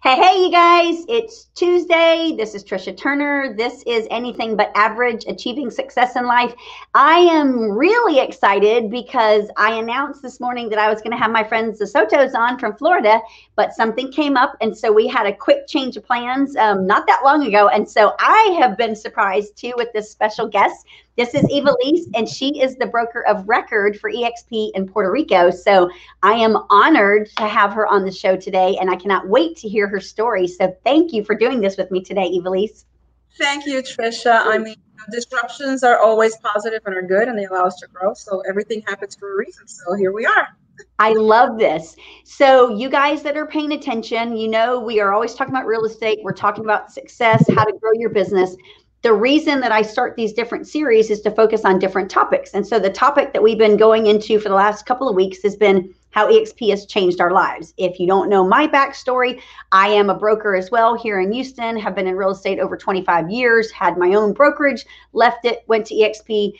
Hey, you guys, it's Tuesday. This is Tricia Turner. This is Anything But Average, Achieving Success in Life. I am really excited because I announced this morning that I was going to have my friends the Sotos on from Florida, but something came up. And so we had a quick change of plans not that long ago. And so I have been surprised too with this special guest. This is Ivelisse, and she is the broker of record for EXP in Puerto Rico. So I am honored to have her on the show today, and I cannot wait to hear her story. So thank you for doing this with me today, Ivelisse. Thank you, Tricia. I mean, disruptions are always positive and are good, and they allow us to grow. So everything happens for a reason. So here we are. I love this. So you guys that are paying attention, you know, we are always talking about real estate. We're talking about success, how to grow your business. The reason that I start these different series is to focus on different topics. And so the topic that we've been going into for the last couple of weeks has been how EXP has changed our lives. If you don't know my backstory, I am a broker as well here in Houston, have been in real estate over 25 years, had my own brokerage, left it, went to EXP.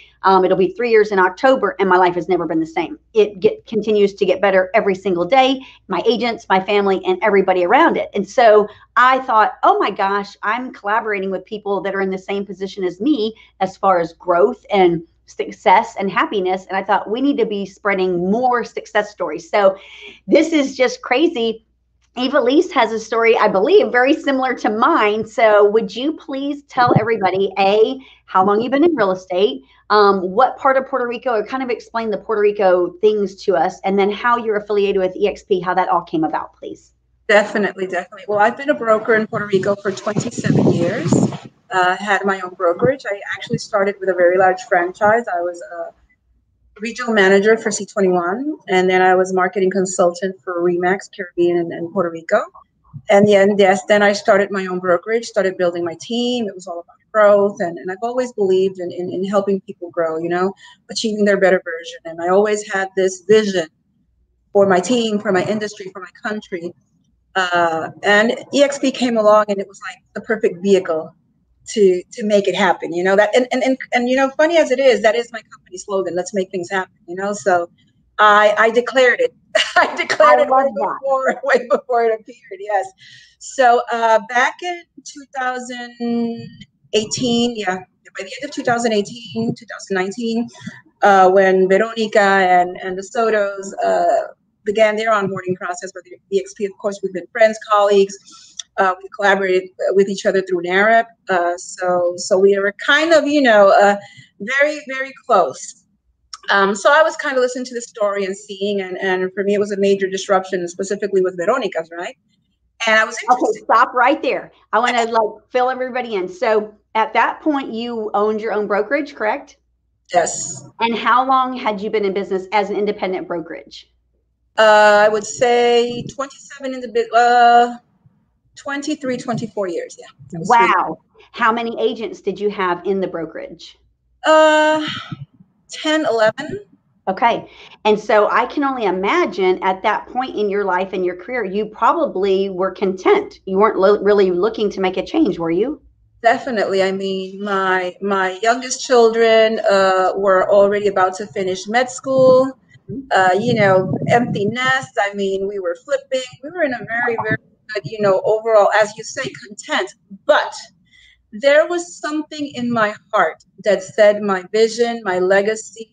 It'll be 3 years in October, and my life has never been the same. It continues to get better every single day, my agents, my family, and everybody around it. And so I thought, oh my gosh, I'm collaborating with people that are in the same position as me as far as growth and success and happiness. And I thought we need to be spreading more success stories. So this is just crazy. Ivelisse has a story, I believe, very similar to mine. So would you please tell everybody, A, how long you've been in real estate, what part of Puerto Rico, or kind of explain the Puerto Rico things to us, and then how you're affiliated with EXP, how that all came about, please. Definitely. Well, I've been a broker in Puerto Rico for 27 years. Had my own brokerage. I actually started with a very large franchise. I was a regional manager for C21, and then I was marketing consultant for Remax Caribbean and Puerto Rico. And then I started my own brokerage, started building my team. It was all about growth, and I've always believed in helping people grow, achieving their better version. And I always had this vision for my team, for my industry, for my country. And EXP came along, and it was like the perfect vehicle to make it happen, that funny as it is, that is my company slogan. Let's make things happen, so I declared it. I declared it way before it appeared. Yes. So back in 2018, by the end of 2018, 2019, when Veronica and the Sotos began their onboarding process with the EXP, of course, we've been friends, colleagues. We collaborated with each other through NAREP. So we were kind of, very, very close. So I was kind of listening to the story and seeing, and for me, it was a major disruption, specifically with Veronica's, right? And I was interested. Okay, stop right there. I want to fill everybody in. So at that point, you owned your own brokerage, correct? Yes. And how long had you been in business as an independent brokerage? I would say 27 in the 23, 24 years. Yeah. Wow. How many agents did you have in the brokerage? 10, 11. Okay. And so I can only imagine at that point in your life and your career, you probably were content. You weren't really looking to make a change, were you? Definitely. I mean, my youngest children were already about to finish med school. Empty nest. I mean, we were flipping. We were in a very, very good, overall, as you say, content. But there was something in my heart that said my vision, my legacy,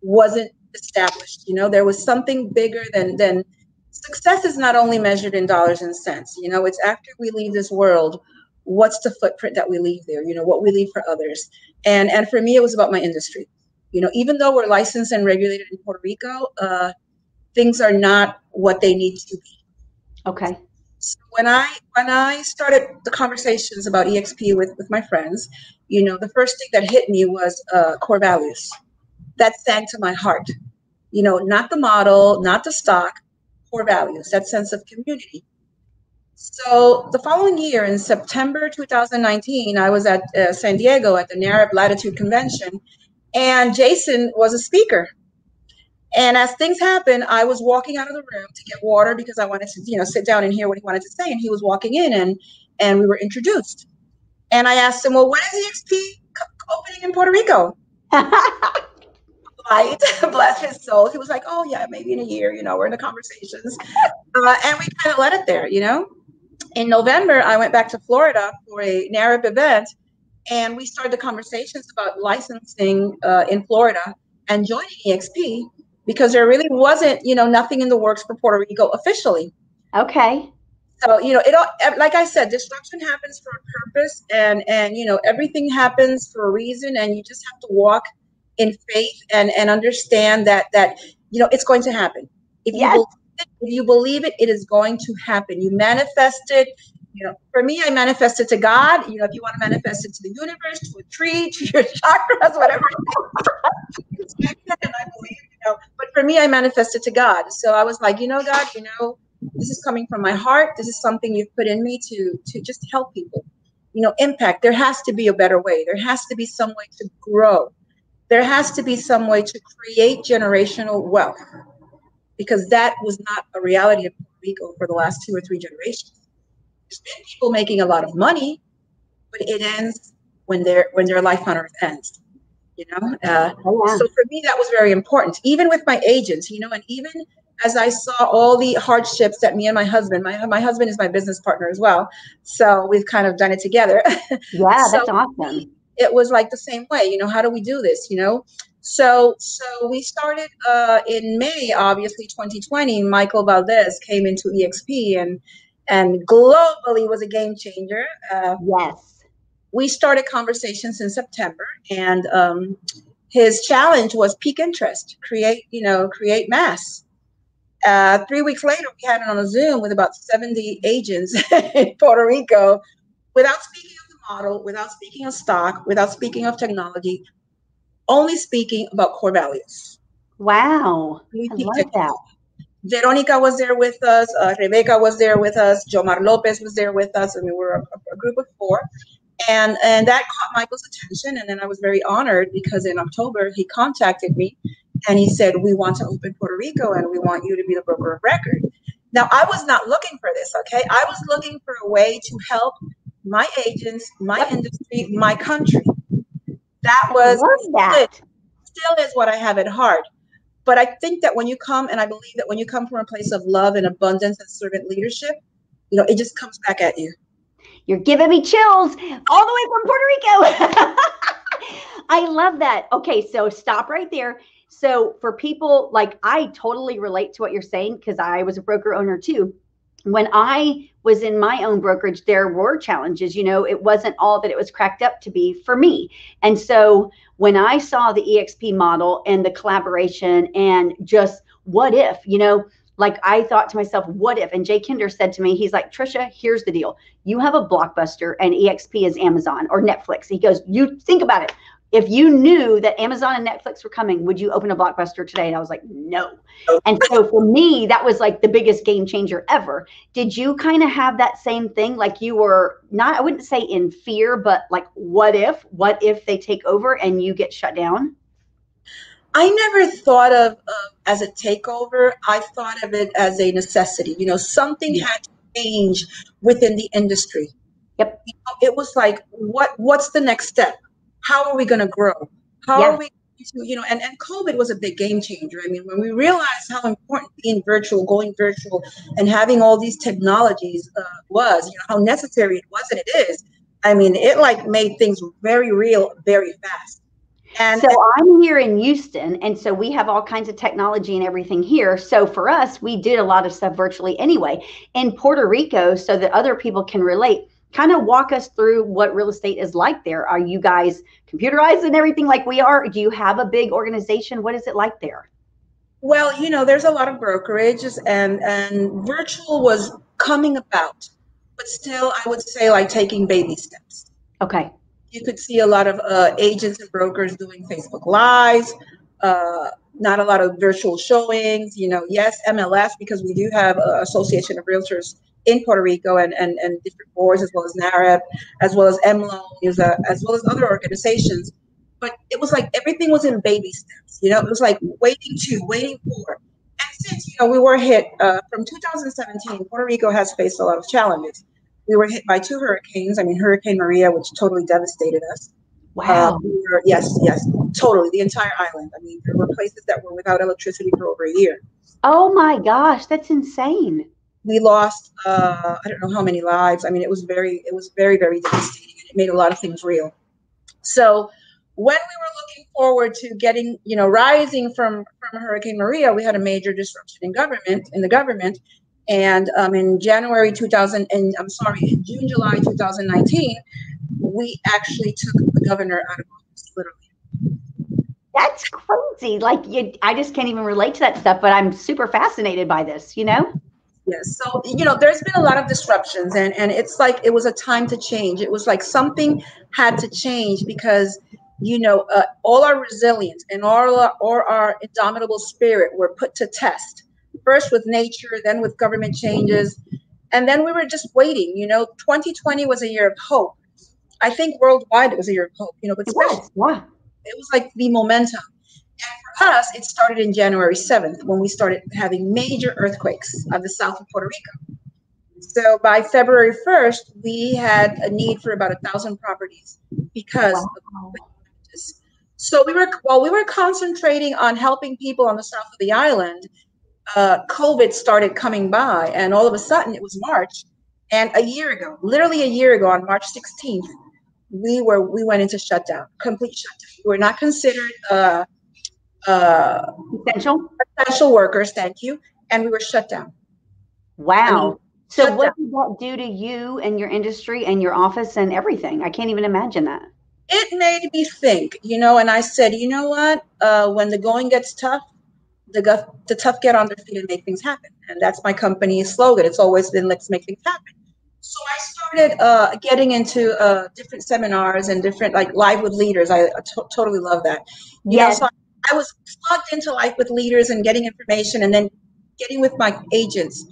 wasn't established. There was something bigger than success is not only measured in dollars and cents. It's after we leave this world, what's the footprint that we leave there? What we leave for others. And for me, it was about my industry. Even though we're licensed and regulated in Puerto Rico, things are not what they need to be. Okay. So when I started the conversations about EXP with my friends, the first thing that hit me was core values. That sang to my heart. Not the model, not the stock, core values, that sense of community. So the following year, in September 2019, I was at San Diego at the NAREP Latitude Convention. And Jason was a speaker. And as things happened, I was walking out of the room to get water because I wanted to, sit down and hear what he wanted to say. And he was walking in and we were introduced. And I asked him, well, when is EXP opening in Puerto Rico? Right. Bless his soul. He was like, oh, yeah, maybe in a year, we're in the conversations. And we kind of let it there, In November, I went back to Florida for a NARIP event, and we started the conversations about licensing in Florida and joining EXP, because there really wasn't, nothing in the works for Puerto Rico officially. Okay. So, it all, like I said, disruption happens for a purpose, and everything happens for a reason, and you just have to walk in faith and understand that it's going to happen. If you believe it, it is going to happen. You manifest it. For me, I manifest it to God. If you want to manifest it to the universe, to a tree, to your chakras, whatever. And I believe, but for me, I manifested to God. So I was like, God, this is coming from my heart. This is something you've put in me to just help people, impact. There has to be a better way. There has to be some way to grow. There has to be some way to create generational wealth, because that was not a reality of Puerto Rico for the last 2 or 3 generations. There's been people making a lot of money, but it ends when their life on earth ends. So for me, that was very important, even with my agents, and even as I saw all the hardships that me and my husband is my business partner as well. So we've kind of done it together. Yeah, that's awesome. It was like the same way, how do we do this, So we started in May, obviously 2020, Michael Valdez came into EXP and globally was a game changer. Yes. We started conversations in September, and his challenge was peak interest, create mass. 3 weeks later, we had it on a Zoom with about 70 agents in Puerto Rico, without speaking of the model, without speaking of stock, without speaking of technology, only speaking about core values. Wow. I love that. Veronica was there with us. Rebecca was there with us. Jomar Lopez was there with us. And we were a group of 4. And that caught Michael's attention. And then I was very honored, because in October, he contacted me and he said, we want to open Puerto Rico and we want you to be the broker of record. Now, I was not looking for this, okay? I was looking for a way to help my agents, my industry, my country. That was still is what I have at heart. But I think that when you come, and I believe that when you come from a place of love and abundance and servant leadership, it just comes back at you. You're giving me chills all the way from Puerto Rico. I love that. Okay, so stop right there. So for people, like, I totally relate to what you're saying, because I was a broker owner too. When I was in my own brokerage, there were challenges. It wasn't all that it was cracked up to be for me. And so when I saw the EXP model and the collaboration and just what if, like, I thought to myself, what if? And Jay Kinder said to me, he's like, Tricia, here's the deal. You have a Blockbuster and EXP is Amazon or Netflix. He goes, you think about it. If you knew that Amazon and Netflix were coming, would you open a Blockbuster today? And I was like, no. And so for me, that was like the biggest game changer ever. Did you kind of have that same thing? Like, you were not, I wouldn't say in fear, but like, what if they take over and you get shut down? I never thought of as a takeover. I thought of it as a necessity. Something had to change within the industry. Yep. It was like, what's the next step? How are we going to grow? How are we to, and COVID was a big game changer. I mean, when we realized how important being virtual, going virtual, and having all these technologies was, how necessary it was and it is. I mean, it like made things very real, very fast. And so I'm here in Houston, and so we have all kinds of technology and everything here. So for us, we did a lot of stuff virtually anyway. In Puerto Rico, so that other people can relate, kind of walk us through what real estate is like there. Are you guys computerized and everything like we are? Do you have a big organization? What is it like there? Well, there's a lot of brokerages, and virtual was coming about, but still, I would say like taking baby steps. Okay. You could see a lot of agents and brokers doing Facebook Lives, not a lot of virtual showings, yes, MLS, because we do have an Association of Realtors in Puerto Rico and different boards, as well as NARIP, as well as MLO, as well as other organizations. But it was like everything was in baby steps, it was like waiting for. And since, we were hit from 2017, Puerto Rico has faced a lot of challenges. We were hit by 2 hurricanes. I mean, Hurricane Maria, which totally devastated us. Wow. Yes, totally. The entire island. I mean, there were places that were without electricity for over a year. Oh my gosh, that's insane. We lost, I don't know how many lives. I mean, it was very, very devastating. It made a lot of things real. So when we were looking forward to getting, rising from Hurricane Maria, we had a major disruption in the government. And in January 2000, and I'm sorry, in June, July 2019, we actually took the governor out of office, literally. That's crazy. Like, I just can't even relate to that stuff, but I'm super fascinated by this, Yes. So, there's been a lot of disruptions, and it's like it was a time to change. It was like something had to change because, all our resilience and all our indomitable spirit were put to test, first with nature, then with government changes. And then we were just waiting. 2020 was a year of hope. I think worldwide it was a year of hope, but especially it was like the momentum. And for us, it started in January 7th when we started having major earthquakes on the south of Puerto Rico. So by February 1st, we had a need for about 1,000 properties because of this. So while we were concentrating on helping people on the south of the island, COVID started coming by, and all of a sudden it was March. And literally a year ago, on March 16th, we went into shutdown, complete shutdown. We were not considered essential workers, thank you, and we were shut down. Wow. So what did that do to you and your industry and your office and everything? I can't even imagine that. It made me think, and I said, you know what? When the going gets tough, the tough get on their feet and make things happen. And that's my company's slogan. It's always been, let's make things happen. So I started getting into different seminars and different, like, Live with Leaders. I totally love that. So I was plugged into Life with Leaders and getting information, and then getting with my agents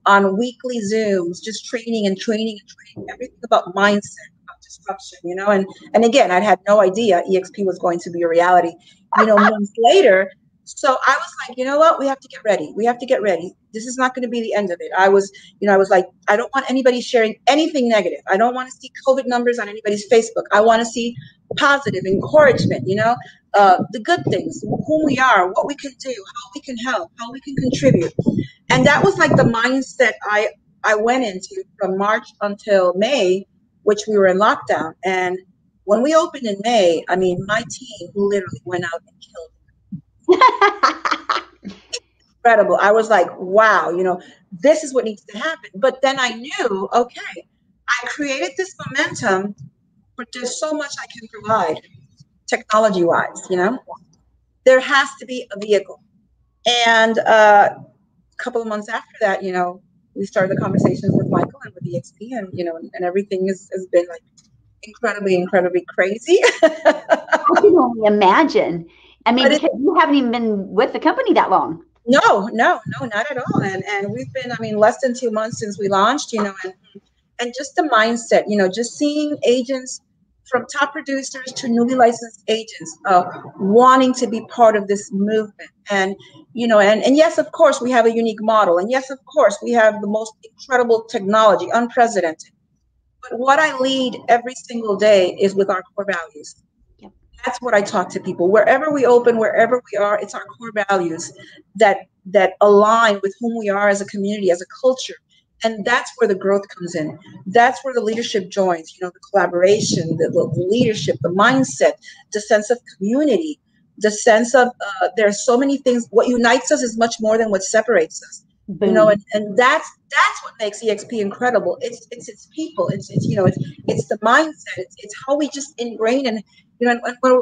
on weekly Zooms, just training everything about mindset, about disruption, and again, I had no idea EXP was going to be a reality, months later. So I was like, you know what? We have to get ready. This is not going to be the end of it. I was like, I don't want anybody sharing anything negative. I don't want to see COVID numbers on anybody's Facebook. I want to see positive encouragement, the good things, who we are, what we can do, how we can help, how we can contribute. And that was like the mindset I went into from March until May, which we were in lockdown. And when we opened in May, I mean, my team literally went out and killed incredible. I was like, wow, this is what needs to happen. But then I knew, okay, I created this momentum, but there's so much I can provide technology wise, there has to be a vehicle. And a couple of months after that, we started the conversations with Michael and with EXP, and, and everything has been like incredibly crazy. I can only imagine. I mean, because you haven't even been with the company that long. No, not at all. And we've been, less than 2 months since we launched, and just the mindset, just seeing agents from top producers to newly licensed agents wanting to be part of this movement. And, and yes, of course, we have a unique model. And yes, of course, we have the most incredible technology, unprecedented. But what I lead every single day is with our core values. That's what I talk to people. Wherever we open, wherever we are, it's our core values that align with whom we are as a community, as a culture. And that's where the growth comes in. That's where the leadership joins, the collaboration, the leadership, the mindset, the sense of community, the sense of there are so many things. What unites us is much more than what separates us. And that's what makes EXP incredible. It's people. It's the mindset. It's how we just ingrain. And when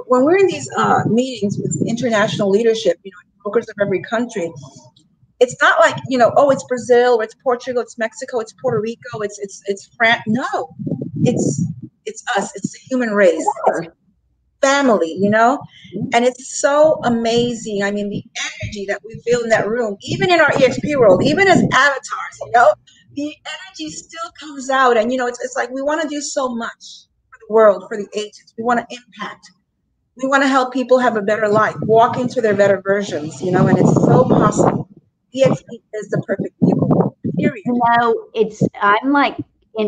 we're in these meetings with international leadership, brokers of every country, it's not like, oh, it's Brazil, or it's Portugal, it's Mexico, it's Puerto Rico, it's France. No, it's us. It's the human race. It's family, and it's so amazing. I mean, the energy that we feel in that room, even in our EXP world, even as avatars, the energy still comes out. And, it's like we want to do so much for the world, for the agents. We want to impact. We want to help people have a better life, walk into their better versions, and it's so possible. EXP is the perfect vehicle, period. I'm like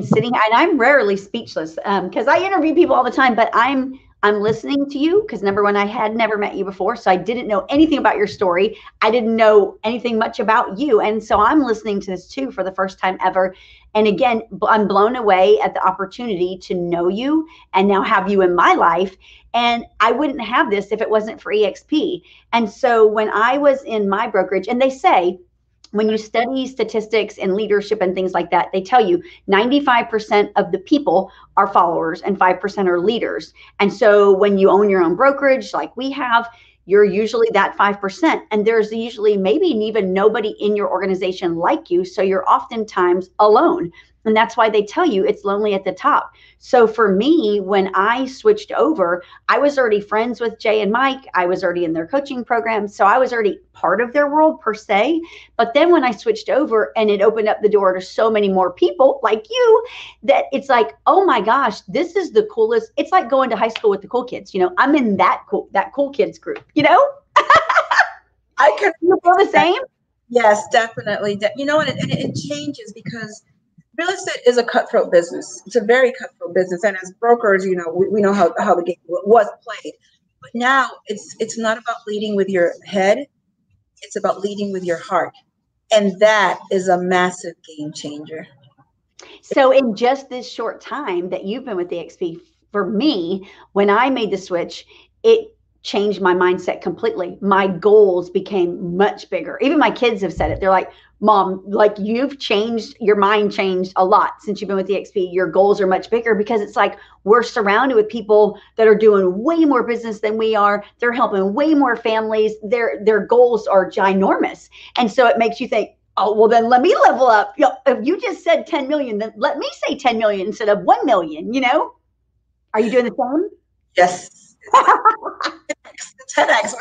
sitting, and I'm rarely speechless because I interview people all the time, but I'm I'm listening to you because number one, I had never met you before. So I didn't know anything about your story. I didn't know anything much about you. And so I'm listening to this too for the first time ever. And again, I'm blown away at the opportunity to know you and now have you in my life. And I wouldn't have this if it wasn't for EXP. And so when I was in my brokerage, and they say, when you study statistics and leadership and things like that, they tell you 95% of the people are followers and 5% are leaders. And so when you own your own brokerage, like we have, you're usually that 5%. And there's usually maybe even nobody in your organization like you. So you're oftentimes alone. And that's why they tell you it's lonely at the top. So for me, when I switched over, I was already friends with Jay and Mike. I was already in their coaching program. So I was already part of their world per se. But then when I switched over and it opened up the door to so many more people like you, that it's like, oh my gosh, this is the coolest. It's like going to high school with the cool kids. You know, I'm in that cool kids group, you know? I can You feel the same? Yes, definitely. You know, and it changes because real estate is a cutthroat business. It's a very cutthroat business. And as brokers, you know, we know how the game was played. But now it's not about leading with your head. It's about leading with your heart. And that is a massive game changer. So in just this short time that you've been with the XP, for me, when I made the switch, it changed my mindset completely. My goals became much bigger. Even my kids have said it. They're like, Mom, like you've changed, your mind changed a lot since you've been with the XP. Your goals are much bigger because it's like we're surrounded with people that are doing way more business than we are. They're helping way more families. Their goals are ginormous. And so it makes you think, oh, well, then let me level up. You know, if you just said 10 million, then let me say 10 million instead of 1 million, you know? Are you doing the same? Yes. 10x.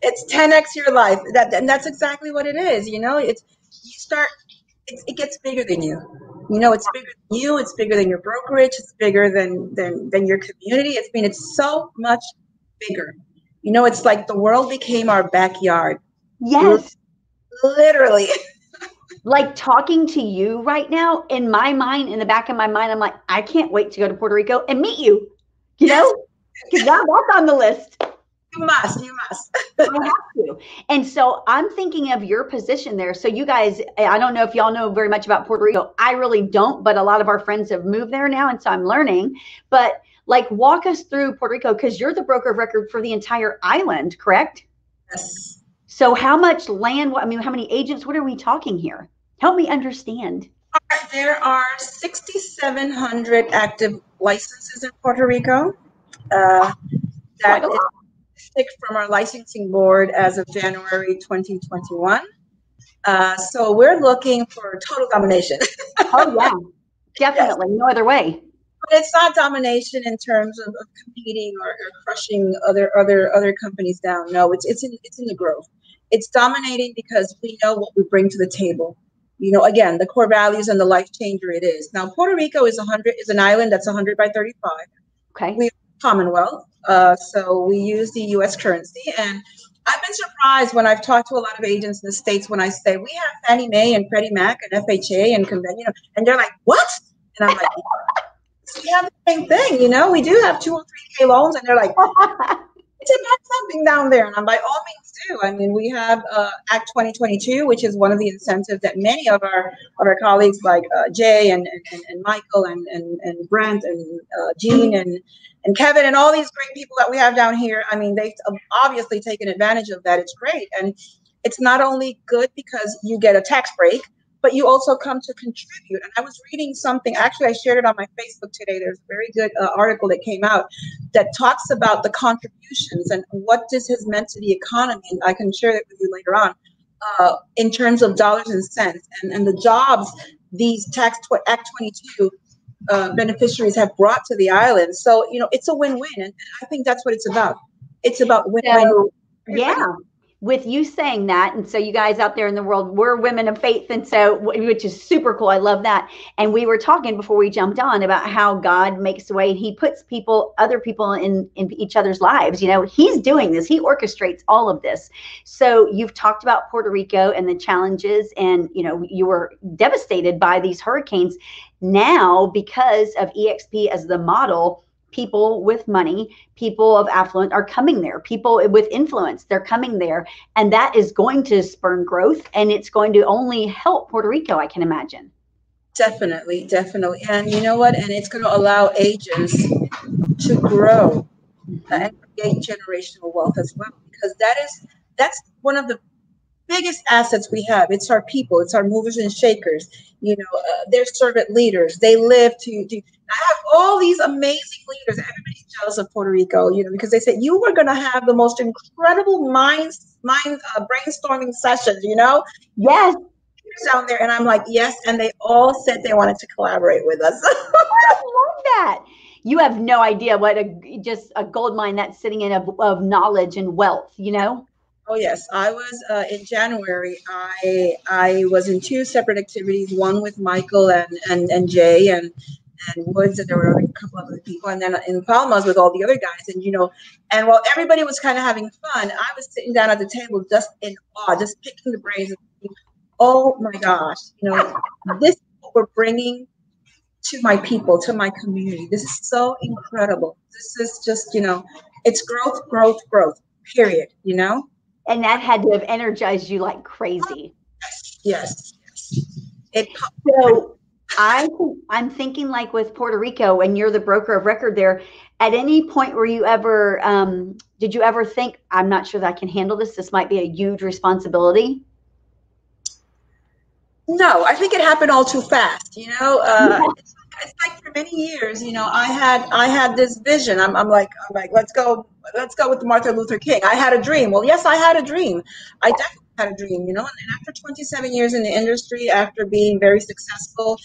It's 10x your life. And that's exactly what it is. You know, it gets bigger than you. You know, it's bigger than you. It's bigger than your brokerage. It's bigger than your community. It's so much bigger. You know, it's like the world became our backyard. Yes. Literally. Like talking to you right now, in my mind, in the back of my mind, I'm like, I can't wait to go to Puerto Rico and meet you. You know, because now that's on the list. You must. I have to. And so I'm thinking of your position there. So you guys, I don't know if y'all know very much about Puerto Rico. I really don't, but a lot of our friends have moved there now. And so I'm learning. But like, walk us through Puerto Rico because you're the broker of record for the entire island, correct? Yes. So how much land, I mean, how many agents, what are we talking here? Help me understand. There are 6,700 active licenses in Puerto Rico. That is from our licensing board as of January 2021. So we're looking for total domination. Oh yeah, definitely. Yes. No other way. But it's not domination in terms of competing or crushing other companies down. No, it's in the growth. It's dominating because we know what we bring to the table. You know, again, the core values and the life changer it is. Now, Puerto Rico is an island that's 100 by 35. Okay. We Commonwealth, so we use the U.S. currency, and I've been surprised when I've talked to a lot of agents in the States when I say we have Fannie Mae and Freddie Mac and FHA and you know, and they're like, what? And I'm like, we have the same thing, you know, we do have 2 or 3K loans, and they're like, it's about something down there, and I'm by all means do. I mean, we have Act 2022, which is one of the incentives that many of our colleagues like Jay and Michael and Brent and Jean and Kevin and all these great people that we have down here. I mean, they've obviously taken advantage of that. It's great, and it's not only good because you get a tax break, but you also come to contribute. And I was reading something, actually I shared it on my Facebook today. There's a very good article that came out that talks about the contributions and what this has meant to the economy. And I can share it with you later on in terms of dollars and cents and the jobs these Act 22 beneficiaries have brought to the island. So, you know, it's a win-win. And I think that's what it's about. It's about win-win. So, yeah. With you saying that, and so you guys out there in the world, we're women of faith, and so, which is super cool. I love that. And we were talking before we jumped on about how God makes a way. He puts other people in each other's lives. You know, he's doing this. He orchestrates all of this. So you've talked about Puerto Rico and the challenges, and, you know, you were devastated by these hurricanes. Now, because of EXP as the model, people with money, people of affluence are coming there. People with influence, they're coming there. And that is going to spur growth, and it's going to only help Puerto Rico, I can imagine. Definitely, definitely. And you know what? And it's going to allow agents to grow and create generational wealth as well, because that's one of the biggest assets we have. It's our people. It's our movers and shakers. They're servant leaders. They live to. I have all these amazing leaders. Everybody's jealous of Puerto Rico, because they said you were going to have the most incredible brainstorming sessions. Yes. Down there, and I'm like, yes, and they all said they wanted to collaborate with us. I love that. You have no idea what just a gold mine that's sitting in of knowledge and wealth, Oh yes, I was in January. I was in two separate activities, one with Michael and Jay and Woods, and there were a couple of other people, and then in Palmas with all the other guys. And while everybody was kind of having fun, I was sitting down at the table just in awe, just picking the brains. Oh my gosh, this is what we're bringing to my people, to my community. This is so incredible. This is just, it's growth, growth, growth, period, And that had to have energized you like crazy. Yes. So I'm thinking, like with Puerto Rico, and you're the broker of record there, at any point were you ever, did you ever think, I'm not sure that I can handle this. This might be a huge responsibility? No, I think it happened all too fast. It's like for many years, I had this vision. I'm like, let's go with Martin Luther King. I had a dream. Well, yes, I had a dream. I definitely had a dream, And after 27 years in the industry, after being very successful,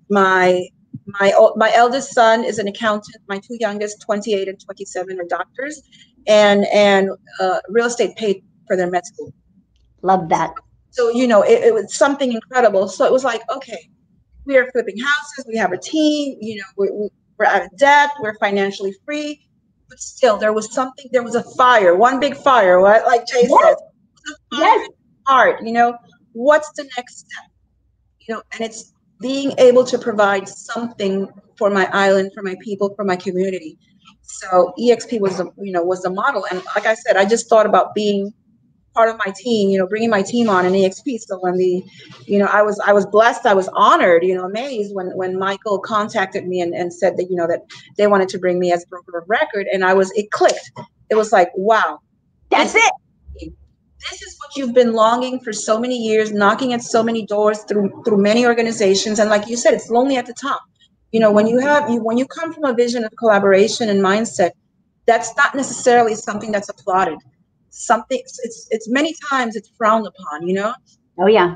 my eldest son is an accountant. My two youngest, 28 and 27, are doctors, and real estate paid for their med school. Love that. So, it was something incredible. So it was like, okay, we are flipping houses. We have a team, we're out of debt. We're financially free. But still, there was a fire, one big fire, right? Like Jay said. Yes. Heart, what's the next step? And it's being able to provide something for my island, for my people, for my community. So EXP was the model. And like I said, I just thought about being part of my team, bringing my team on in EXP. So when I was blessed, I was honored, amazed when Michael contacted me and said that, that they wanted to bring me as broker of record. And it clicked. It was like, wow, that's it. This is what you've been longing for so many years, knocking at so many doors through many organizations. And like you said, it's lonely at the top. When you come from a vision of collaboration and mindset, that's not necessarily something that's applauded. It's many times it's frowned upon, Oh yeah.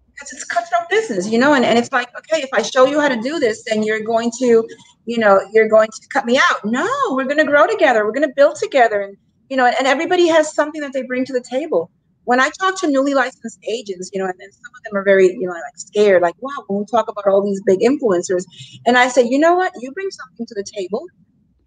Because it's cutthroat business, and it's like, okay, if I show you how to do this, then you're going to cut me out. No, we're going to grow together. We're going to build together. And, and everybody has something that they bring to the table. When I talk to newly licensed agents, and then some of them are very, like scared, like, wow, when we talk about all these big influencers, and I say, you know what, you bring something to the table.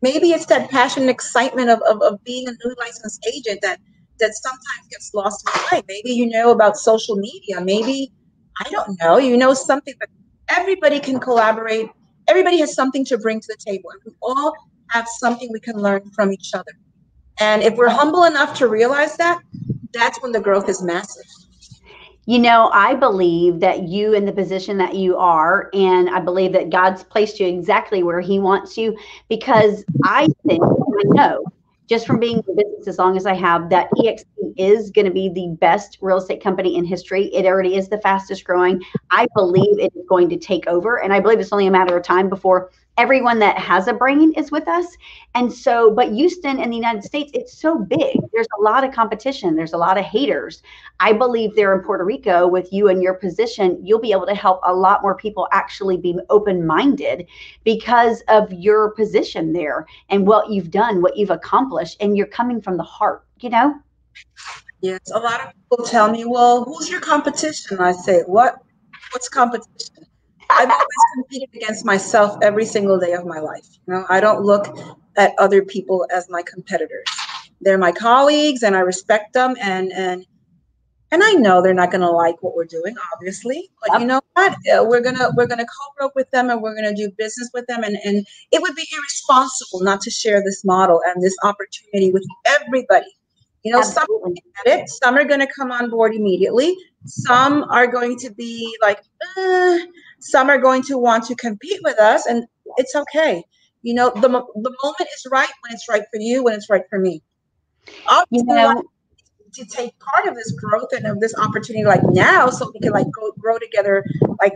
Maybe it's that passion and excitement of being a newly licensed agent that sometimes gets lost in the way. Maybe you know about social media. Maybe, I don't know, something, but everybody can collaborate. Everybody has something to bring to the table. And we all have something we can learn from each other. And if we're humble enough to realize that, that's when the growth is massive. I believe that you in the position that you are, and I believe that God's placed you exactly where he wants you, because I know just from being in business as long as I have, that EXP is going to be the best real estate company in history. It already is the fastest growing. I believe it is going to take over, and I believe it's only a matter of time before everyone that has a brain is with us. And so, but Houston and the United States, it's so big. There's a lot of competition. There's a lot of haters. I believe there in Puerto Rico, with you in your position, you'll be able to help a lot more people actually be open-minded because of your position there and what you've done, what you've accomplished, and you're coming from the heart, Yes, a lot of people tell me, well, who's your competition? I say, what's competition? I've always competed against myself every single day of my life. I don't look at other people as my competitors. They're my colleagues, and I respect them. And And I know they're not going to like what we're doing, obviously, but Yep. you know what? We're gonna co-broke with them, and we're gonna do business with them, and it would be irresponsible not to share this model and this opportunity with everybody. You know, some Absolutely. get it, some are going to come on board immediately, some are going to be like, some are going to want to compete with us, and it's okay. You know, the moment is right when it's right for you, when it's right for me. You Obviously, know, to take part of this growth and of this opportunity like now, so we can like grow together like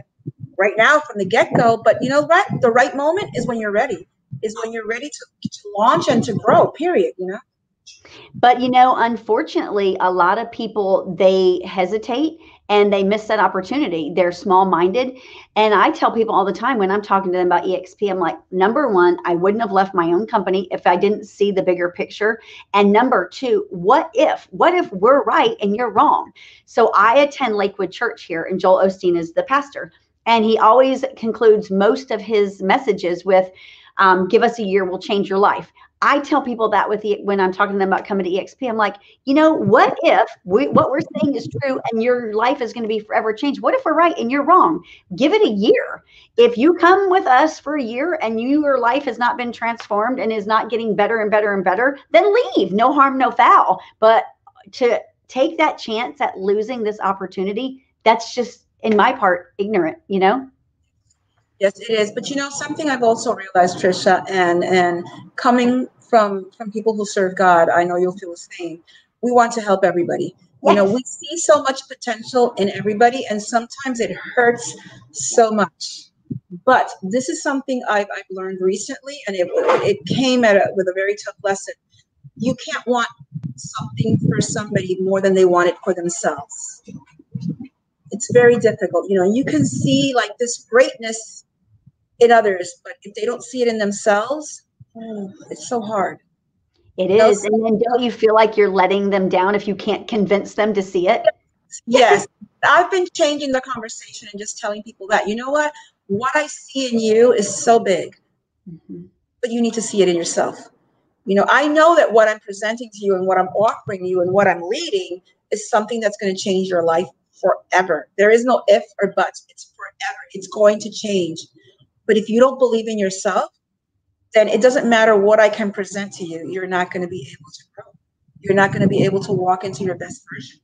right now from the get-go. But you know what, the right moment is when you're ready, to launch and to grow, period, you know. but you know, unfortunately, a lot of people, they hesitate and they miss that opportunity. They're small-minded. And I tell people all the time when I'm talking to them about EXP, I'm like, number one, I wouldn't have left my own company if I didn't see the bigger picture. And number two, what if we're right and you're wrong? So I attend Lakewood Church here, and Joel Osteen is the pastor. And he always concludes most of his messages with, give us a year, we'll change your life. I tell people that when I'm talking to them about coming to EXP, I'm like, you know, what if what we're saying is true and your life is going to be forever changed? What if we're right and you're wrong? Give it a year. If you come with us for a year and your life has not been transformed and is not getting better and better and better, then leave. No harm, no foul. But to take that chance at losing this opportunity, that's just, in my part, ignorant, you know? Yes, it is. But you know, something I've also realized, Tricia, and coming from people who serve God, I know you'll feel the same. We want to help everybody. You know, Yes. we see so much potential in everybody, and sometimes it hurts so much. But this is something I've learned recently, and it came with a very tough lesson. You can't want something for somebody more than they want it for themselves. It's very difficult. You know, you can see like this greatness in others, but if they don't see it in themselves, it's so hard. It You know, is. And then don't you feel like you're letting them down if you can't convince them to see it? yes, I've been changing the conversation and just telling people that, you know what I see in you is so big, Mhm. but you need to see it in yourself. You know, I know that what I'm presenting to you and what I'm offering you and what I'm leading is something that's going to change your life forever. There is no if or buts. It's forever. It's going to change. But if you don't believe in yourself, then it doesn't matter what I can present to you. You're not going to be able to grow. You're not going to be able to walk into your best version.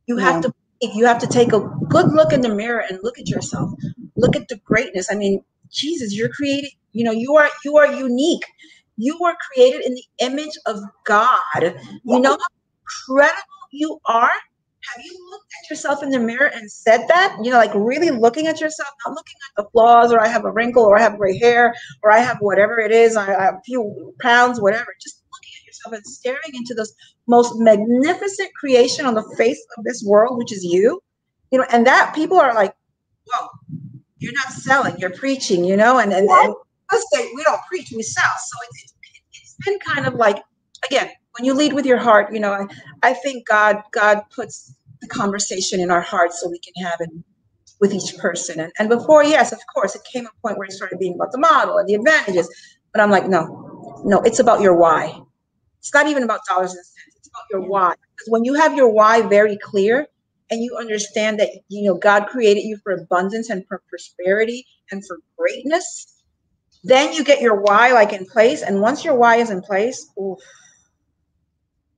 You have No. to, if you have to take a good look in the mirror and look at yourself, look at the greatness. I mean, Jesus, you're created, you know, you are unique. You were created in the image of God. You know how incredible you are? Have you looked at yourself in the mirror and said that? You know, like really looking at yourself, not looking at the flaws, or I have a wrinkle, or I have gray hair, or I have whatever it is, I have a few pounds, whatever. Just looking at yourself and staring into this most magnificent creation on the face of this world, which is you. You know, and that people are like, whoa, you're not selling, you're preaching, you know, and us say we don't preach, we sell. So it's been kind of like, again, when you lead with your heart, you know, I think God puts the conversation in our hearts so we can have it with each person. And before, yes, of course, it came a point where it started being about the model and the advantages. But I'm like, no, it's about your why. It's not even about dollars and cents. It's about your Yeah. why. Because when you have your why very clear and you understand that, you know, God created you for abundance and for prosperity and for greatness, then you get your why like in place. And once your why is in place, oof,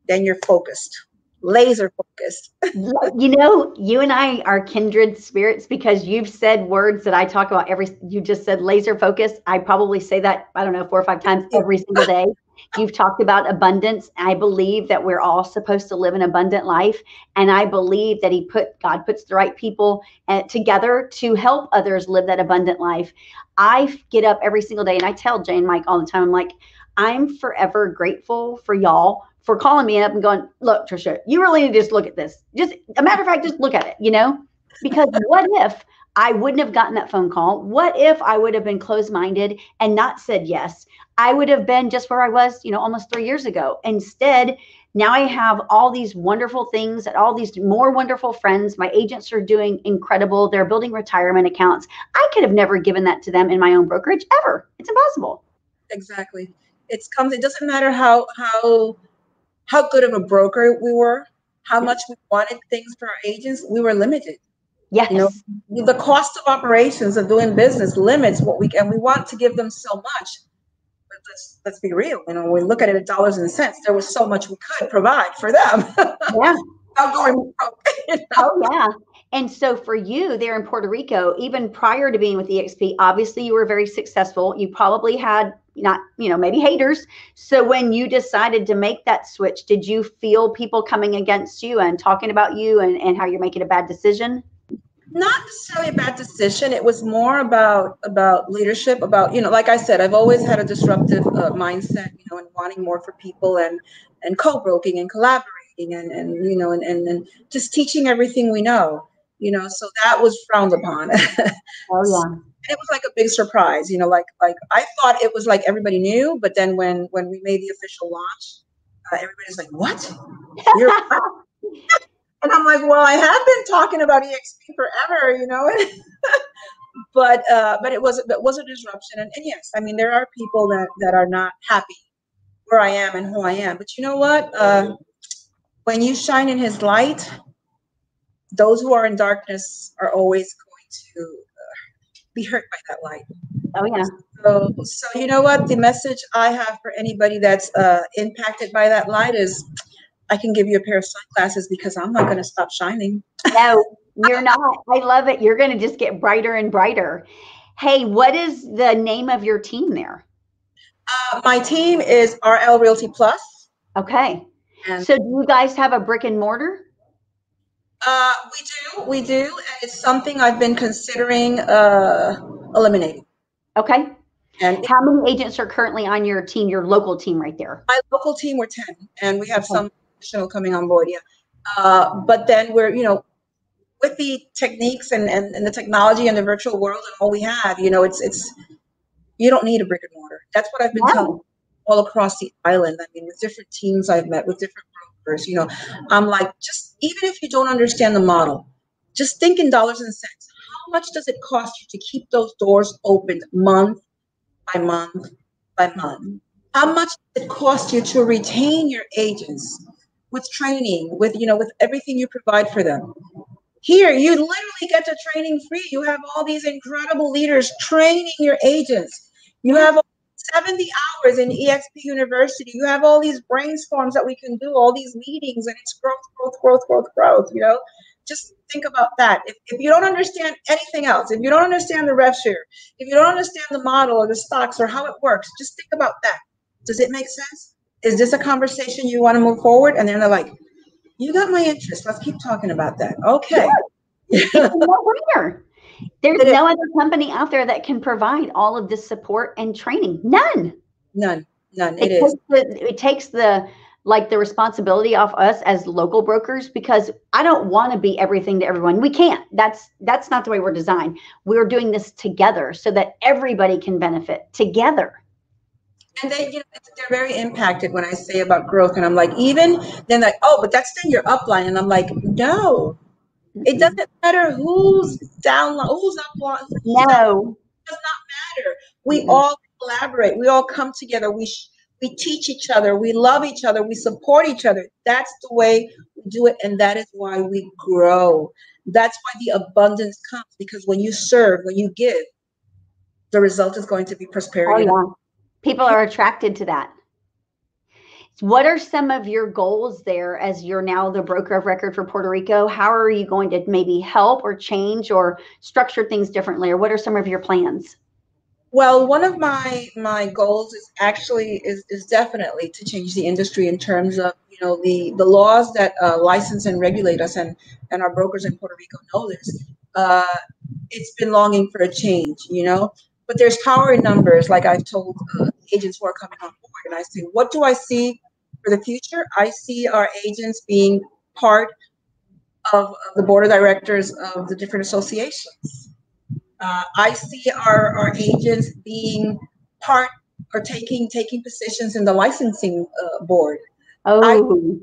then you're focused, laser focused. You know, you and I are kindred spirits because you've said words that I talk about you just said laser focus. I probably say that, I don't know, 4 or 5 times every single day. You've talked about abundance. I believe that we're all supposed to live an abundant life. And I believe that God puts the right people together to help others live that abundant life. I get up every single day and I tell Jay and Mike all the time, I'm like, I'm forever grateful for y'all for calling me up and going, look, Tricia, you really need to just look at this. Just a matter of fact, just look at it, you know, because what if I wouldn't have gotten that phone call? What if I would have been closed-minded and not said yes? I would have been just where I was, you know, almost 3 years ago. Instead, now I have all these wonderful things and all these more wonderful friends. My agents are doing incredible. They're building retirement accounts. I could have never given that to them in my own brokerage ever. It's impossible. Exactly. It doesn't matter how good of a broker we were, how much we wanted things for our agents, we were limited. Yes. You know, the cost of operations of doing business limits what we can. We want to give them so much, but let's be real. You know, when we look at it in dollars and cents, there was so much we could provide for them. Yeah. Without going broke. You know? Oh yeah. And so for you there in Puerto Rico, even prior to being with EXP, obviously you were very successful. You probably had not, maybe haters. So when you decided to make that switch, did you feel people coming against you and talking about you and how you're making a bad decision? Not necessarily a bad decision. It was more about leadership, about, like I said, I've always had a disruptive mindset, and wanting more for people and co-broking and collaborating and just teaching everything we know, so that was frowned upon. Oh yeah. It was like a big surprise, like I thought it was like everybody knew, but then when we made the official launch, everybody's like, "What? You're what?" And I'm like, "Well, I have been talking about EXP forever, but it was a disruption, and yes, I mean there are people that are not happy where I am and who I am, but you know what? When you shine in His light, those who are in darkness are always going to be hurt by that light. Oh yeah. So you know what? The message I have for anybody that's impacted by that light is, I can give you a pair of sunglasses because I'm not going to stop shining. No, you're not. I love it. You're going to just get brighter and brighter. Hey, what is the name of your team there? My team is RL Realty Plus. Okay. And so do you guys have a brick and mortar? We do, and it's something I've been considering eliminating. Okay. And how many agents are currently on your team, your local team right there? My local team, we're 10, and we have some additional coming on board, yeah. But then we're, with the techniques and the technology and the virtual world and all we have, it's you don't need a brick and mortar. That's what I've been telling all across the island. I mean, with different teams I've met, with different brokers, I'm like, just even if you don't understand the model, just think in dollars and cents. How much does it cost you to keep those doors open month by month by month? How much does it cost you to retain your agents with training, with everything you provide for them? Here, you literally get the training free. You have all these incredible leaders training your agents. You have 70 hours in EXP University. You have all these brainstorms that we can do, all these meetings, and it's growth. Just think about that. If you don't understand anything else, if you don't understand the rev share, if you don't understand the model or the stocks or how it works, just think about that. Does it make sense? Is this a conversation you want to move forward? And then they're like, you got my interest. Let's keep talking about that. Okay. It's a no-brainer. There's no other company out there that can provide all of this support and training. None. It takes the responsibility off us as local brokers, because I don't want to be everything to everyone. We can't. That's not the way we're designed. We're doing this together so that everybody can benefit together. And they're very impacted when I say about growth. And I'm like, even then, like, oh, but that's then your upline. And I'm like, no, it doesn't matter who's downline, who's upline. No, it does not matter. We all collaborate. We all come together. We teach each other. We love each other. We support each other. That's the way we do it. And that is why we grow. That's why the abundance comes, because when you serve, when you give, the result is going to be prosperity. Oh, yeah. People are attracted to that. What are some of your goals there as you're now the broker of record for Puerto Rico? How are you going to maybe help or change or structure things differently? Or what are some of your plans? Well, one of my goals is actually is definitely to change the industry in terms of, the laws that license and regulate us, and our brokers in Puerto Rico know this. It's been longing for a change, but there's power in numbers. Like I've told agents who are coming on board, and I say, what do I see for the future? I see our agents being part of the board of directors of the different associations. I see our agents being part or taking positions in the licensing board. Oh.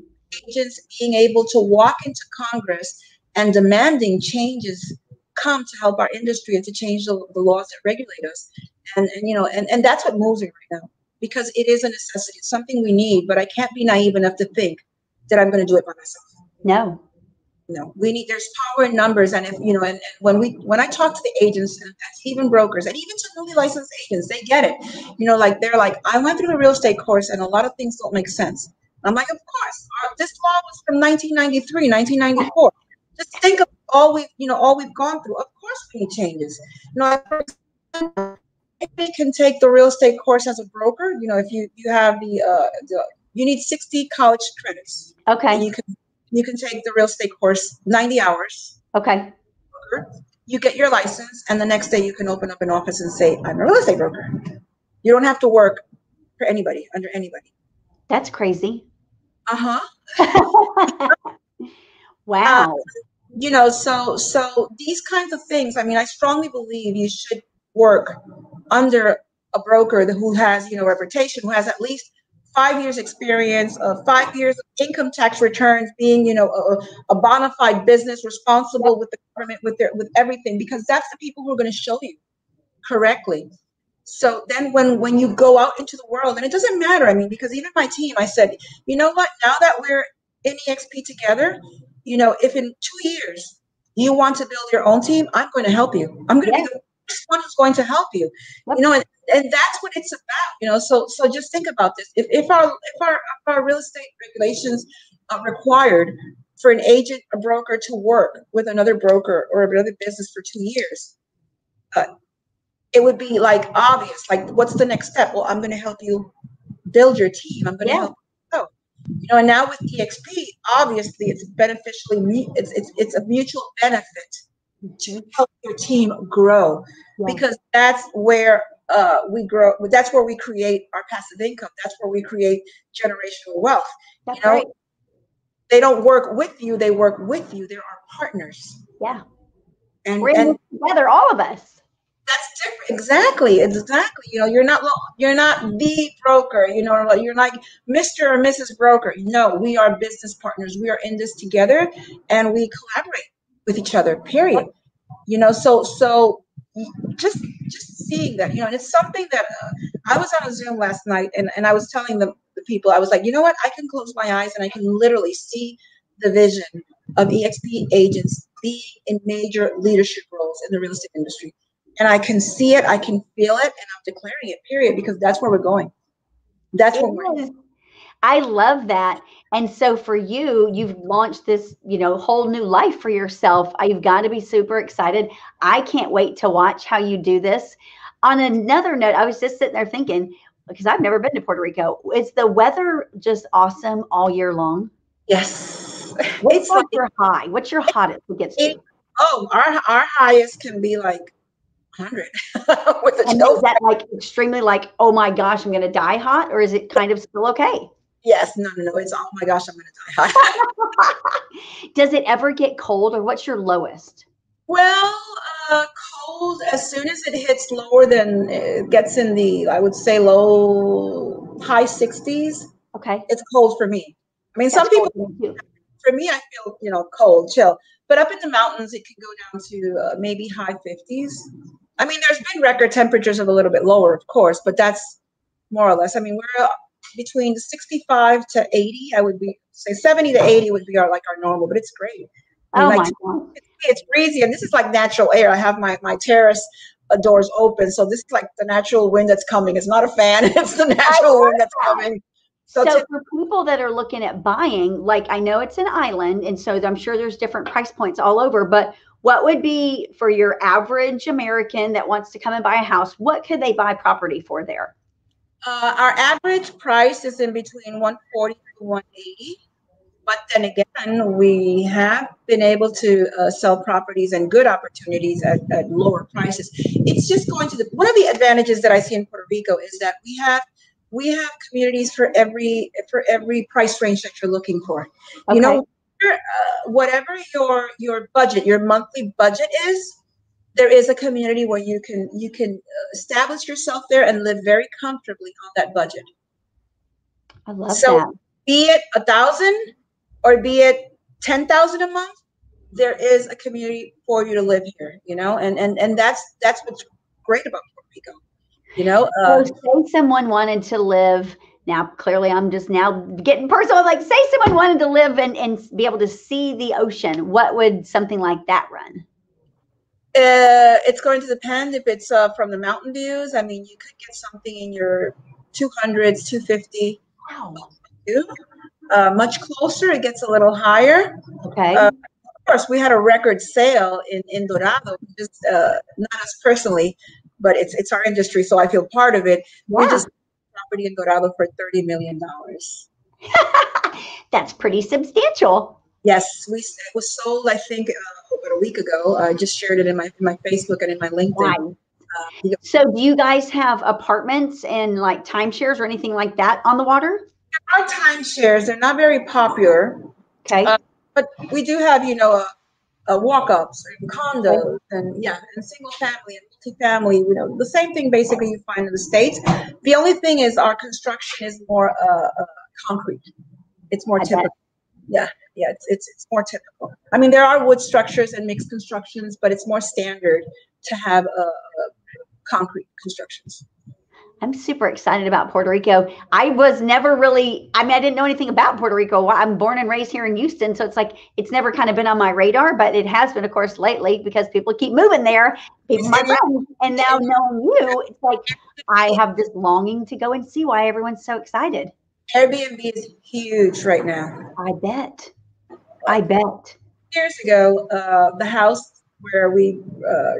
Agents being able to walk into Congress and demanding changes come to help our industry and to change the laws that regulate us. And that's what moves me right now, because it is a necessity. It's something we need, but I can't be naive enough to think that I'm going to do it by myself. No. No, we need, there's power in numbers. And if, you know, and when I talk to the agents and even brokers and even to newly licensed agents, they get it. You know, like they're like, I went through the real estate course and a lot of things don't make sense. I'm like, of course, this law was from 1993, 1994. Just think of all we've gone through. Of course, we need changes. You know, for example, you can take the real estate course as a broker. You know, if you have you need 60 college credits. Okay. And you can take the real estate course 90 hours. Okay. You get your license, and the next day you can open up an office and say, I'm a real estate broker. You don't have to work for anybody, under anybody. That's crazy. Uh-huh. Wow. You know, so these kinds of things, I mean, I strongly believe you should work under a broker who has, you know, reputation, who has at least 5 years experience, 5 years of income tax returns, being, you know, a bona fide business, responsible with the government, with everything, because that's the people who are going to show you correctly. So then when you go out into the world, and it doesn't matter, I mean, because even my team, I said, you know what, now that we're in EXP together, you know, if in 2 years you want to build your own team, I'm going to help you. I'm going to be the first one who's going to help you. You know, and that's what it's about. You know, so just think about this. If our real estate regulations required for an agent, a broker to work with another broker or another business for 2 years, it would be like obvious. Like, what's the next step? Well, I'm going to help you build your team. I'm going to help you grow. You know, and now with EXP, obviously, it's beneficially, it's a mutual benefit to help your team grow, because that's where we grow. That's where we create our passive income. That's where we create generational wealth. That's you know, right. They don't work with you; they work with you. They're our partners. Yeah, and we're in this together, all of us. That's different. Exactly. You know, you're not the broker. You know, you're not Mr. or Mrs. Broker. No, we are business partners. We are in this together, and we collaborate with each other. Period. You know, so just seeing that, you know, and it's something that I was on a Zoom last night, and I was telling the people, I was like, you know what, I can close my eyes and I can literally see the vision of EXP agents being in major leadership roles in the real estate industry. And I can see it, I can feel it, and I'm declaring it, period, because that's where we're going. That's where we're going. I love that. And so for you, you've launched this, you know, whole new life for yourself. You've got to be super excited. I can't wait to watch how you do this. On another note, I was just sitting there thinking, because I've never been to Puerto Rico, is the weather just awesome all year long? Yes. What's like your high? What's your hottest it gets to? Oh, our highest can be like 100 with and is that like extremely like, oh my gosh, I'm going to die hot, or is it kind of still okay? Yes, no. It's oh my gosh, I'm going to die hot. Does it ever get cold, or what's your lowest? Well, cold as soon as it hits lower than it gets in the, I would say high 60s. Okay, it's cold for me. I mean, some people. For me, I feel, you know, cold, chill. But up in the mountains, it can go down to maybe high 50s. I mean, there's been record temperatures of a little bit lower, of course, but that's more or less. I mean, we're between 65 to 80. I would say 70 to 80 would be our normal, but it's great. I mean, my God. It's breezy, and this is like natural air. I have my terrace doors open, so this is like the natural wind that's coming. It's not a fan; it's the natural wind that's coming. So for people that are looking at buying, like, I know it's an island, and so I'm sure there's different price points all over, but what would be for your average American that wants to come and buy a house? What could they buy property for there? Our average price is in between 140 to 180. But then again, we have been able to sell properties and good opportunities at lower prices. It's just going to one of the advantages that I see in Puerto Rico is that we have communities for every price range that you're looking for. Okay. You know, whatever your budget, your monthly budget is, there is a community where you can establish yourself there and live very comfortably on that budget. I love that. Be it 1,000 or be it 10,000 a month, there is a community for you to live here. You know, and that's what's great about Puerto Rico. You know, so say someone wanted to live Now, clearly, I'm just now getting personal. Like, say someone wanted to live and be able to see the ocean. What would something like that run? It's going to depend if it's from the mountain views. I mean, you could get something in your 200s, 250. Wow. Much closer, it gets a little higher. Okay. Of course, we had a record sale in Dorado, just not us personally, but it's our industry, so I feel part of it. Yeah. We just property in Dorado for $30 million. That's pretty substantial. Yes, it was sold, I think, about a week ago. I just shared it in my Facebook and in my LinkedIn. Wow. So do you guys have apartments and like timeshares or anything like that on the water? There are timeshares. They're not very popular. Okay. But we do have, walk-ups and condos and single family and multifamily, the same thing basically you find in the States. The only thing is our construction is more concrete. It's more typical. Yeah, it's more typical. I mean, there are wood structures and mixed constructions, but it's more standard to have concrete constructions. I'm super excited about Puerto Rico. I was never really, I didn't know anything about Puerto Rico. I'm born and raised here in Houston. So it's like, it's never kind of been on my radar, but it has been, of course, lately because people keep moving there. People, my friends, and now knowing you, it's like, I have this longing to go and see why everyone's so excited. Airbnb is huge right now. I bet. Years ago, the house where we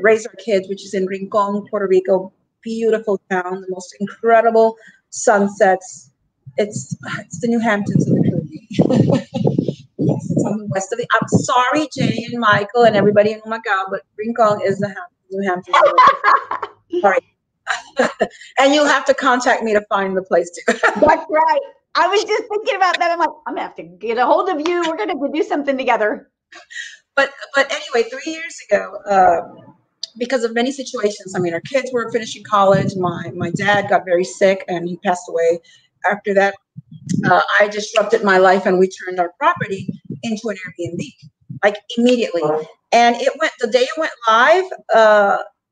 raised our kids, which is in Rincon, Puerto Rico, beautiful town, the most incredible sunsets. It's the New Hamptons of the Caribbean. Yes, it's on the west of the. I'm sorry, Jay and Michael and everybody in Macau, but Rincon is the New Hamptons. Sorry. And you'll have to contact me to find the place too. That's right. I was just thinking about that. I'm like, I'm gonna have to get a hold of you. We're gonna have to do something together. But anyway, 3 years ago, because of many situations, I mean, our kids were finishing college. My dad got very sick and he passed away. After that, I disrupted my life and we turned our property into an Airbnb, like immediately. And the day it went live,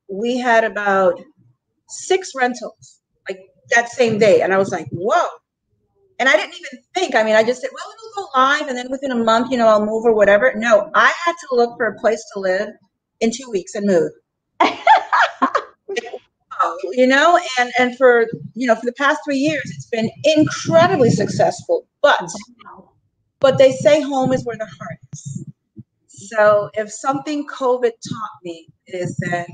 we had about 6 rentals, like that same day. And I was like, whoa. And I didn't even think, I just said, well, it'll go live. And then within a month, I'll move or whatever. No, I had to look for a place to live in 2 weeks and move. And for the past 3 years, it's been incredibly successful. But they say home is where the heart is. So if something COVID taught me is that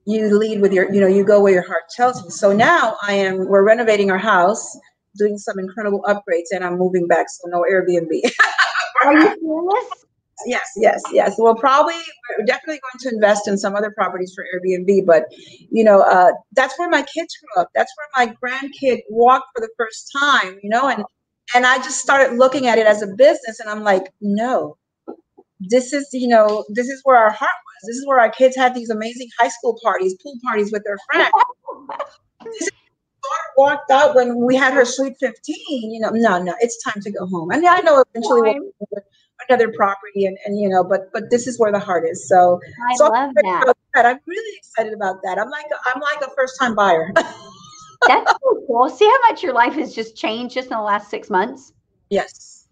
you lead with you go where your heart tells you. So now we're renovating our house, doing some incredible upgrades, and I'm moving back. So no Airbnb. Are you serious? Yes. We're definitely going to invest in some other properties for Airbnb, but that's where my kids grew up. That's where my grandkid walked for the first time, and I just started looking at it as a business, and I'm like, no, this is where our heart was. This is where our kids had these amazing high school parties, pool parties with their friends. This walked out when we had her sweet 15. No, it's time to go home. I mean, I know eventually we'll do another property, and but this is where the heart is. So I love that. I'm really excited about that. I'm like a first time buyer. That's so cool. See how much your life has just changed just in the last 6 months? Yes.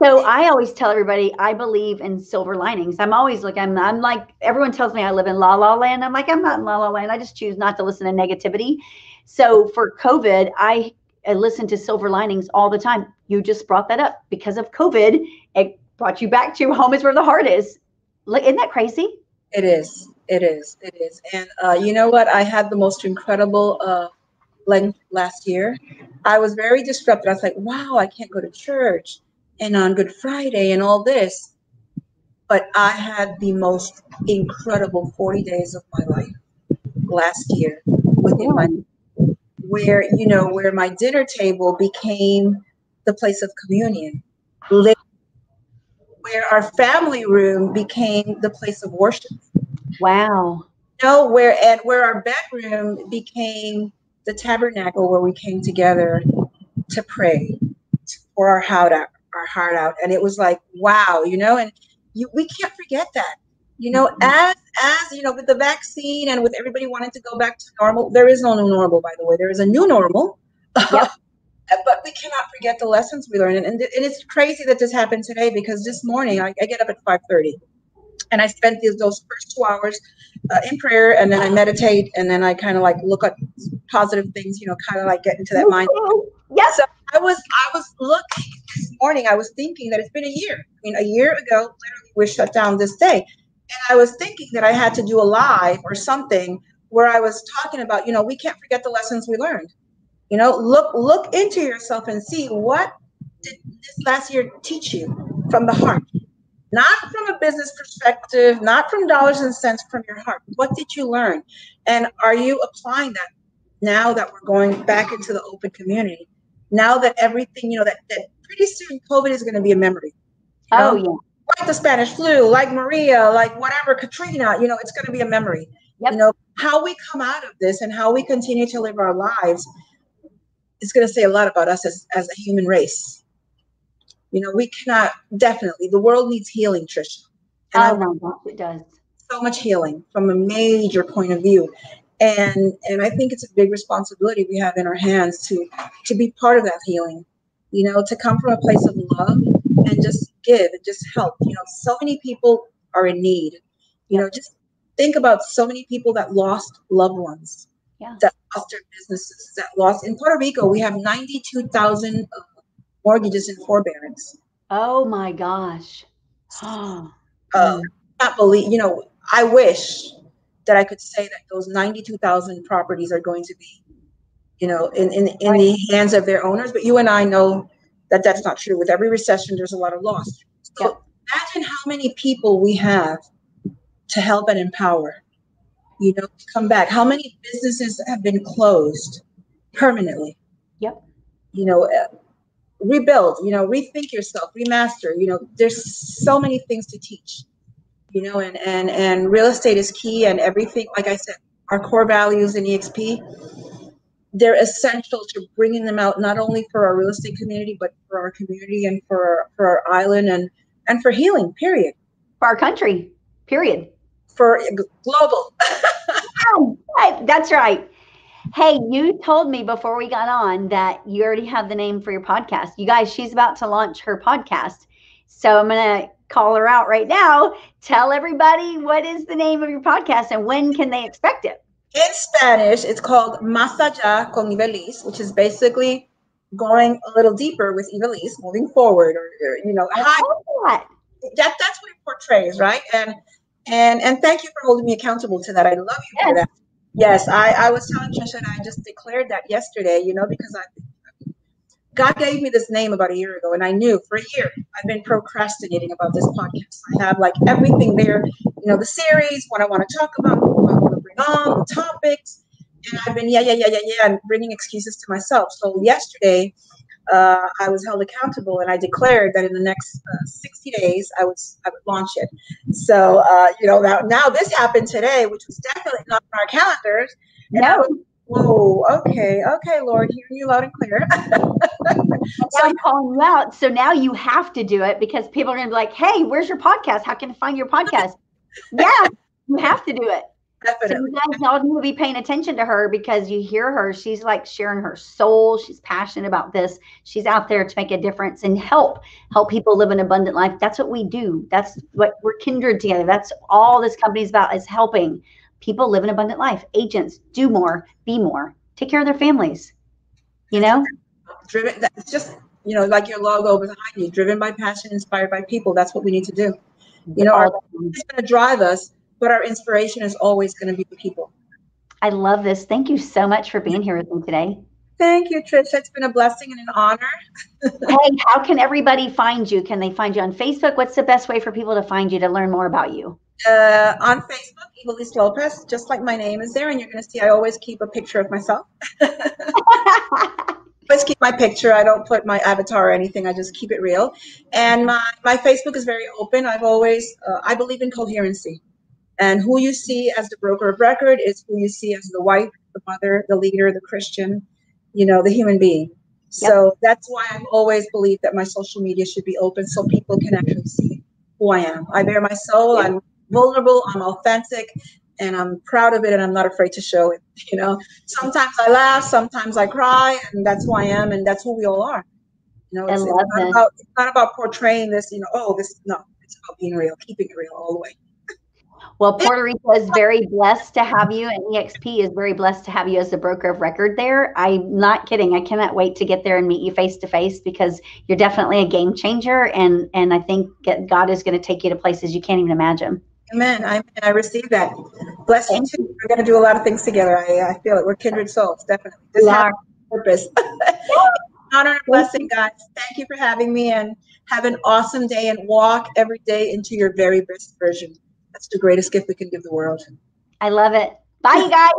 So I always tell everybody I believe in silver linings. I'm always like, I'm like, everyone tells me I live in la la land. I'm like, I'm not in la la land. I just choose not to listen to negativity. So for COVID, I listen to silver linings all the time. You just brought that up because of COVID. It brought you back to home is where the heart is. Isn't that crazy? It is. And you know what? I had the most incredible last year. I was very disrupted. I was like, wow, I can't go to church and on Good Friday and all this. But I had the most incredible 40 days of my life last year where my dinner table became the place of communion, where our family room became the place of worship. Wow. Where our bedroom became the tabernacle where we came together to pray, to pour our heart out. And it was like, wow, and we can't forget that. As with the vaccine and with everybody wanting to go back to normal, there is no new normal, by the way. There is a new normal. Yep. But we cannot forget the lessons we learned. And it's crazy that this happened today, because this morning I get up at 5:30, and I spent those first 2 hours in prayer, and then I meditate, and then I kind of like look at positive things, kind of like get into that mind. Yes. So I was looking this morning. I was thinking that it's been a year. I mean, a year ago, literally, we shut down this day, and I was thinking that I had to do a live or something where I was talking about, we can't forget the lessons we learned. Look into yourself and see, what did this last year teach you from the heart? Not from a business perspective, not from dollars and cents, from your heart. What did you learn? And are you applying that now that we're going back into the open community? Now that everything, that pretty soon COVID is going to be a memory. Oh, yeah. Like the Spanish flu, like Maria, like whatever, Katrina, it's going to be a memory. Yep. How we come out of this and how we continue to live our lives is going to say a lot about us as a human race. We cannot, definitely, the world needs healing, Tricia. And my gosh, it does. So much healing from a major point of view. And I think it's a big responsibility we have in our hands to be part of that healing, to come from a place of love and just give and just help. So many people are in need. Just think about so many people that lost loved ones, that lost their businesses, that lost. In Puerto Rico, we have 92,000 mortgages in forbearance. Oh my gosh. Can't believe, I wish that I could say that those 92,000 properties are going to be, in the hands of their owners. But you and I know that that's not true. With every recession, there's a lot of loss. So imagine how many people we have to help and empower, to come back. How many businesses have been closed permanently? Yep. Rebuild, rethink yourself, remaster, there's so many things to teach, and real estate is key, and everything, like I said, our core values in EXP, they're essential to bringing them out, not only for our real estate community, but for our community and for our island and for healing, period. For our country, period. For global. That's right. Hey, you told me before we got on that you already have the name for your podcast. You guys, she's about to launch her podcast. So I'm going to call her out right now. Tell everybody, what is the name of your podcast and when can they expect it? In Spanish, it's called Más Allá con Ivelisse, which is basically going a little deeper with Ivelisse, moving forward, or that's what it portrays, right? And thank you for holding me accountable to that. I love you for that. Yes, I was telling Tricia, and I just declared that yesterday, because God gave me this name about a year ago, and I knew for a year I've been procrastinating about this podcast. I have like everything there, the series, what I want to talk about, what I want to bring on, the topics, and I've been and bringing excuses to myself. So yesterday, I was held accountable, and I declared that in the next 60 days I would launch it. So now this happened today, which was definitely not on our calendars. No. Whoa, okay, Lord, hearing you loud and clear. So I'm calling you out. So now you have to do it, because people are going to be like, hey, where's your podcast? How can I find your podcast? Yeah, you have to do it. Definitely. So you guys all need to be paying attention to her, because you hear her. She's like sharing her soul. She's passionate about this. She's out there to make a difference and help people live an abundant life. That's what we do. That's what we're kindred together. That's all this company is about, is helping people live an abundant life. Agents, do more, be more, take care of their families, Driven, it's just, like your logo behind you, driven by passion, inspired by people. That's what we need to do. Our is going to drive us, but our inspiration is always going to be the people. I love this. Thank you so much for being here with me today. Thank you, Tricia. It's been a blessing and an honor. Hey, how can everybody find you? Can they find you on Facebook? What's the best way for people to find you, to learn more about you? On Facebook, Ivelisse Lopez, just like my name is there, and you're going to see I always keep a picture of myself. Always keep my picture. I don't put my avatar or anything. I just keep it real. And my Facebook is very open. I've always, I believe in coherency. And who you see as the broker of record is who you see as the wife, the mother, the leader, the Christian, the human being. So that's why I've always believed that my social media should be open, so people can actually see who I am. I bear my soul. I'm vulnerable. I'm authentic. and I'm proud of it, and I'm not afraid to show it. You know, sometimes I laugh, sometimes I cry, and that's who I am, and that's who we all are. You know, it's not about portraying this. You know, it's about being real, keeping it real all the way. Well, Puerto Rico is very blessed to have you, and EXP is very blessed to have you as the broker of record there. I'm not kidding. I cannot wait to get there and meet you face to face, because you're definitely a game changer, and I think God is going to take you to places you can't even imagine. Amen. I received that. Bless you too. We're going to do a lot of things together. I feel it. We're kindred souls, definitely. This has purpose. Honor and blessing, guys. Thank you for having me, and have an awesome day, and walk every day into your very best version. That's the greatest gift we can give the world. I love it. Bye, you guys.